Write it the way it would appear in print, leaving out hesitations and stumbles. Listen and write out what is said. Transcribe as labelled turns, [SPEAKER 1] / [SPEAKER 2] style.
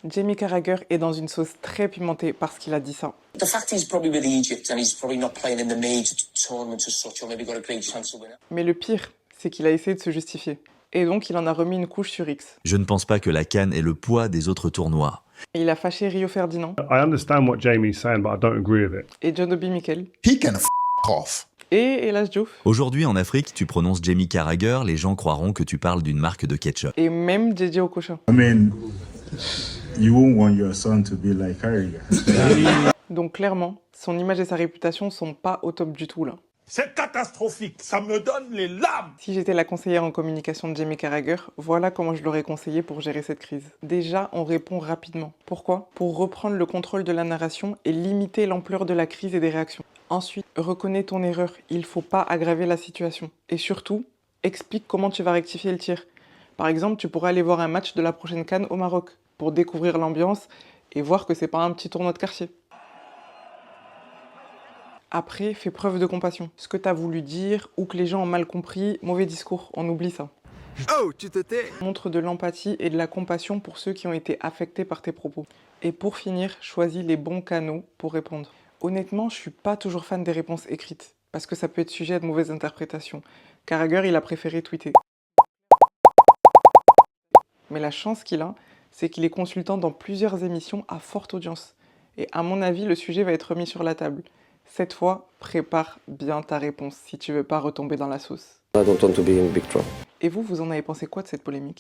[SPEAKER 1] Jamie Carragher est dans une sauce très pimentée parce qu'il a dit ça.
[SPEAKER 2] The fact he's probably with Egypt and he's probably not playing in the major tournaments as such, or maybe got a great chance of winning.
[SPEAKER 1] Mais le pire, c'est qu'il a essayé de se justifier. Et donc il en a remis une couche sur X.
[SPEAKER 3] Je ne pense pas que la CAN ait le poids des autres tournois.
[SPEAKER 1] Et il a fâché Rio Ferdinand
[SPEAKER 4] I understand what Jamie's saying, but I don't agree with it.
[SPEAKER 1] et John Obi Mikel
[SPEAKER 5] He can off.
[SPEAKER 1] et Elas Diouf
[SPEAKER 3] Aujourd'hui, en Afrique, tu prononces Jamie Carragher, les gens croiront que tu parles d'une marque de ketchup.
[SPEAKER 1] et même JJ Okocha.
[SPEAKER 6] I mean, you won't want your son to be like Carragher.
[SPEAKER 1] Donc clairement, son image et sa réputation sont pas au top du tout là.
[SPEAKER 7] C'est catastrophique, ça me donne les larmes.
[SPEAKER 1] Si j'étais la conseillère en communication de Jamie Carragher, voilà comment je l'aurais conseillé pour gérer cette crise. Déjà, on répond rapidement. Pourquoi? Pour reprendre le contrôle de la narration et limiter l'ampleur de la crise et des réactions. Ensuite, reconnais ton erreur, il faut pas aggraver la situation. Et surtout, explique comment tu vas rectifier le tir. Par exemple, tu pourrais aller voir un match de la prochaine CAN au Maroc pour découvrir l'ambiance et voir que c'est pas un petit tournoi de quartier. Après, fais preuve de compassion. Ce que t'as voulu dire ou que les gens ont mal compris, mauvais discours, on oublie ça.
[SPEAKER 5] Oh, tu te tais.
[SPEAKER 1] Montre de l'empathie et de la compassion pour ceux qui ont été affectés par tes propos. Et pour finir, choisis les bons canaux pour répondre. Honnêtement, je suis pas toujours fan des réponses écrites, parce que ça peut être sujet à de mauvaises interprétations. Carragher, il a préféré tweeter. Mais la chance qu'il a, c'est qu'il est consultant dans plusieurs émissions à forte audience. Et à mon avis, le sujet va être remis sur la table. Cette fois, prépare bien ta réponse si tu veux pas retomber dans la sauce.
[SPEAKER 2] I don't want to be in big trouble.
[SPEAKER 1] Et vous en avez pensé quoi de cette polémique ?